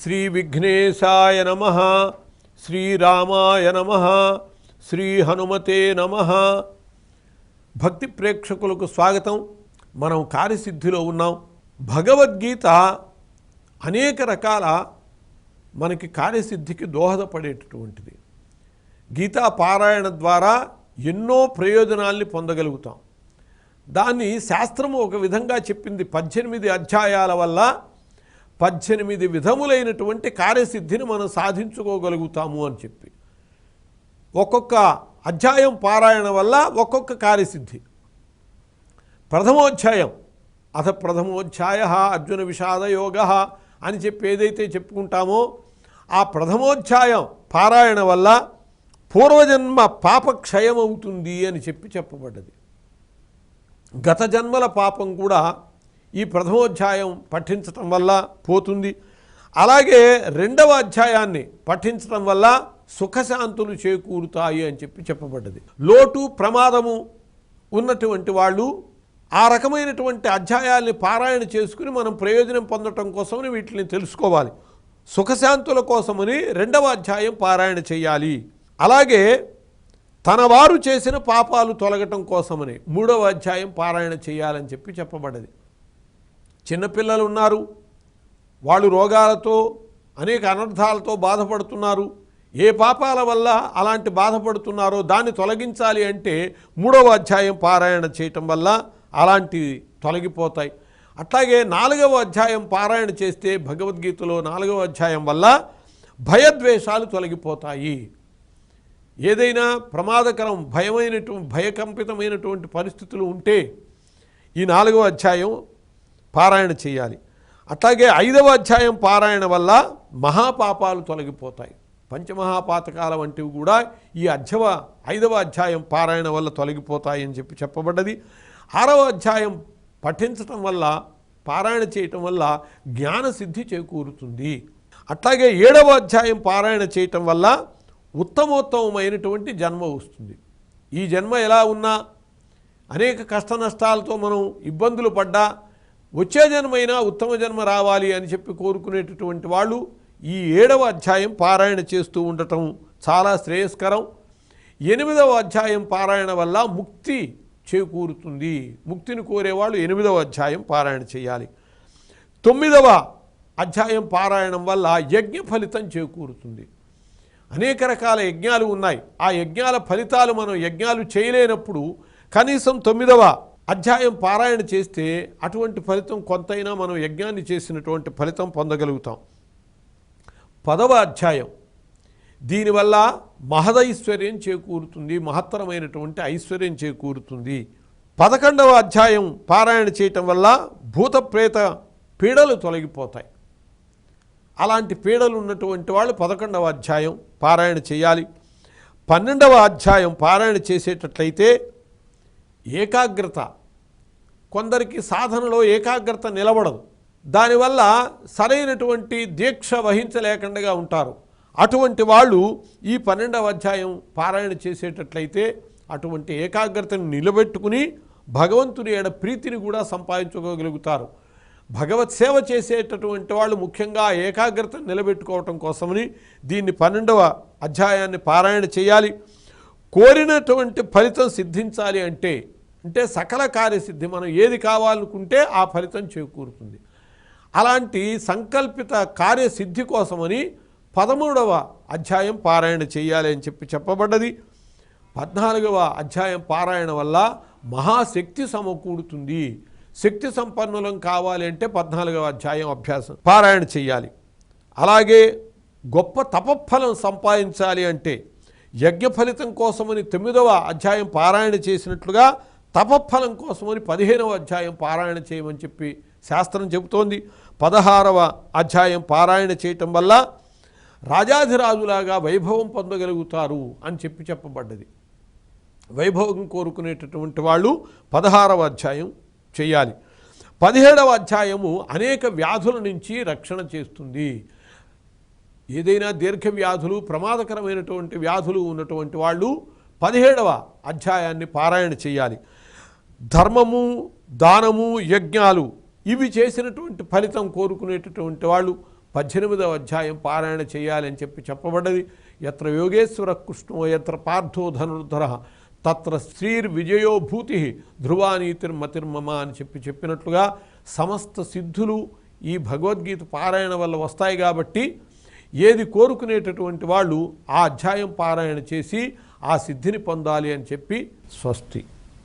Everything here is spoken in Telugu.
శ్రీ విఘ్నేశాయ నమః, శ్రీరామాయ నమః, శ్రీ హనుమతే నమః. భక్తి ప్రేక్షకులకు స్వాగతం. మనం కార్యసిద్ధిలో ఉన్నాం. భగవద్గీత అనేక రకాల మనకి కార్యసిద్ధికి దోహదపడేటటువంటిది. గీతా పారాయణ ద్వారా ఎన్నో ప్రయోజనాల్ని పొందగలుగుతాం. దాన్ని శాస్త్రము ఒక విధంగా చెప్పింది. 18 అధ్యాయాల వల్ల 18 విధములైనటువంటి కార్యసిద్ధిని మనం సాధించుకోగలుగుతాము అని చెప్పి, ఒక్కొక్క అధ్యాయం పారాయణ వల్ల ఒక్కొక్క కార్యసిద్ధి. ప్రథమోధ్యాయం అథ ప్రథమోధ్యాయ అర్జున విషాద యోగ అని చెప్పి ఏదైతే చెప్పుకుంటామో ఆ ప్రథమోధ్యాయం పారాయణ వల్ల పూర్వజన్మ పాపక్షయం అవుతుంది అని చెప్పబడ్డది. గత జన్మల పాపం కూడా ఈ ప్రథమోధ్యాయం పఠించటం వల్ల పోతుంది. అలాగే రెండవ అధ్యాయాన్ని పఠించటం వల్ల సుఖశాంతులు చేకూరుతాయి అని చెప్పబడ్డది. లోటు ప్రమాదము ఉన్నటువంటి వాళ్ళు ఆ రకమైనటువంటి అధ్యాయాల్ని పారాయణ చేసుకుని మనం ప్రయోజనం పొందటం కోసమని వీటిని తెలుసుకోవాలి. సుఖశాంతుల కోసమని రెండవ అధ్యాయం పారాయణ చేయాలి. అలాగే తన వారు చేసిన పాపాలు తొలగటం కోసమని మూడవ అధ్యాయం పారాయణ చేయాలని చెప్పబడ్డది. చిన్నపిల్లలు ఉన్నారు, వాళ్ళు రోగాలతో అనేక అనర్థాలతో బాధపడుతున్నారు. ఏ పాపాల వల్ల అలాంటి బాధపడుతున్నారో దాన్ని తొలగించాలి అంటే మూడవ అధ్యాయం పారాయణ చేయటం వల్ల అలాంటివి తొలగిపోతాయి. అట్లాగే 4వ అధ్యాయం పారాయణ చేస్తే భగవద్గీతలో 4వ అధ్యాయం వల్ల భయద్వేషాలు తొలగిపోతాయి. ఏదైనా ప్రమాదకరం భయకంపితమైనటువంటి పరిస్థితులు ఉంటే ఈ 4వ అధ్యాయం పారాయణ చేయాలి. అట్లాగే 5వ అధ్యాయం పారాయణ వల్ల మహాపాపాలు తొలగిపోతాయి. పంచమహాపాతకాల వంటివి కూడా ఈ 5వ అధ్యాయం పారాయణ వల్ల తొలగిపోతాయి అని చెప్పబడ్డది. 6వ అధ్యాయం పఠించటం వల్ల పారాయణ చేయటం వల్ల జ్ఞానసిద్ధి చేకూరుతుంది. అట్లాగే 7వ అధ్యాయం పారాయణ చేయటం వల్ల ఉత్తమోత్తమైనటువంటి జన్మ వస్తుంది. ఈ జన్మ ఎలా ఉన్నా అనేక కష్ట నష్టాలతో మనం ఇబ్బందులు పడ్డా వచ్చే జన్మైనా ఉత్తమ జన్మ రావాలి అని చెప్పి కోరుకునేటటువంటి వాళ్ళు ఈ 7వ అధ్యాయం పారాయణ చేస్తూ ఉండటం చాలా శ్రేయస్కరం. 8వ అధ్యాయం పారాయణ వల్ల ముక్తి చేకూరుతుంది. ముక్తిని కోరేవాళ్ళు 8వ అధ్యాయం పారాయణ చేయాలి. 9వ అధ్యాయం పారాయణం వల్ల యజ్ఞ ఫలితం చేకూరుతుంది. అనేక రకాల యజ్ఞాలు ఉన్నాయి. ఆ యజ్ఞాల ఫలితాలు మనం యజ్ఞాలు చేయలేనప్పుడు కనీసం 9వ అధ్యాయం పారాయణ చేస్తే అటువంటి ఫలితం కొంతైనా మనం యజ్ఞాన్ని చేసినటువంటి ఫలితం పొందగలుగుతాం. 10వ అధ్యాయం దీనివల్ల మహదైశ్వర్యం చేకూరుతుంది, మహత్తరమైనటువంటి ఐశ్వర్యం చేకూరుతుంది. 11వ అధ్యాయం పారాయణ చేయటం వల్ల భూత ప్రేత పీడలు తొలగిపోతాయి. అలాంటి పీడలు ఉన్నటువంటి వాళ్ళు 11వ అధ్యాయం పారాయణ చేయాలి. 12వ అధ్యాయం పారాయణ చేసేటట్లయితే ఏకాగ్రత, కొందరికి సాధనలో ఏకాగ్రత నిలబడదు, దానివల్ల సరైనటువంటి దీక్ష వహించలేకుండా ఉంటారు. అటువంటి వాళ్ళు ఈ 12వ అధ్యాయం పారాయణ చేసేటట్లయితే అటువంటి ఏకాగ్రతను నిలబెట్టుకుని భగవంతుని ఏడ ప్రీతిని కూడా సంపాదించుకోగలుగుతారు. భగవత్ సేవ చేసేటటువంటి వాళ్ళు ముఖ్యంగా ఏకాగ్రతను నిలబెట్టుకోవటం కోసమని దీన్ని 12వ అధ్యాయాన్ని పారాయణ చేయాలి. కోరినటువంటి ఫలితం సిద్ధించాలి అంటే సకల కార్యసిద్ధి, మనం ఏది కావాలనుకుంటే ఆ ఫలితం చేకూరుతుంది. అలాంటి సంకల్పిత కార్యసిద్ధి కోసమని 13వ అధ్యాయం పారాయణ చేయాలి అని చెప్పబడ్డది. 14వ అధ్యాయం పారాయణ వల్ల మహాశక్తి సమకూడుతుంది. శక్తి సంపన్నులం కావాలి అంటే 14వ అధ్యాయం అభ్యాసం పారాయణ చేయాలి. అలాగే గొప్ప తపఫలం సంపాదించాలి అంటే యజ్ఞ ఫలితం కోసమని 9వ అధ్యాయం పారాయణ చేసినట్లుగా తపఫలం కోసమని 15వ అధ్యాయం పారాయణ చేయమని చెప్పి శాస్త్రం చెబుతోంది. 16వ అధ్యాయం పారాయణ చేయటం వల్ల రాజాధిరాజులాగా వైభవం పొందగలుగుతారు అని చెప్పబడ్డది. వైభవం కోరుకునేటటువంటి వాళ్ళు 16వ అధ్యాయం చేయాలి. 17వ అధ్యాయము అనేక వ్యాధుల నుంచి రక్షణ చేస్తుంది. ఏదైనా దీర్ఘ వ్యాధులు, ప్రమాదకరమైనటువంటి వ్యాధులు ఉన్నటువంటి వాళ్ళు 17వ అధ్యాయాన్ని పారాయణ చేయాలి. ధర్మము, దానము, యజ్ఞాలు ఇవి చేసినటువంటి ఫలితం కోరుకునేటటువంటి వాళ్ళు 18వ అధ్యాయం పారాయణ చేయాలి అని చెప్పబడ్డది. యత్ర యోగేశ్వర కృష్ణో యత్ర పార్థో ధనుర్ధర తత్ర శ్రీర్విజయో భూతి ధ్రువానీతిర్మతిర్మమ అని చెప్పినట్లుగా సమస్త సిద్ధులు ఈ భగవద్గీత పారాయణ వల్ల వస్తాయి. కాబట్టి ఏది కోరుకునేటటువంటి వాళ్ళు ఆ అధ్యాయం పారాయణ చేసి ఆ సిద్ధిని పొందాలి అని చెప్పి స్వస్తి.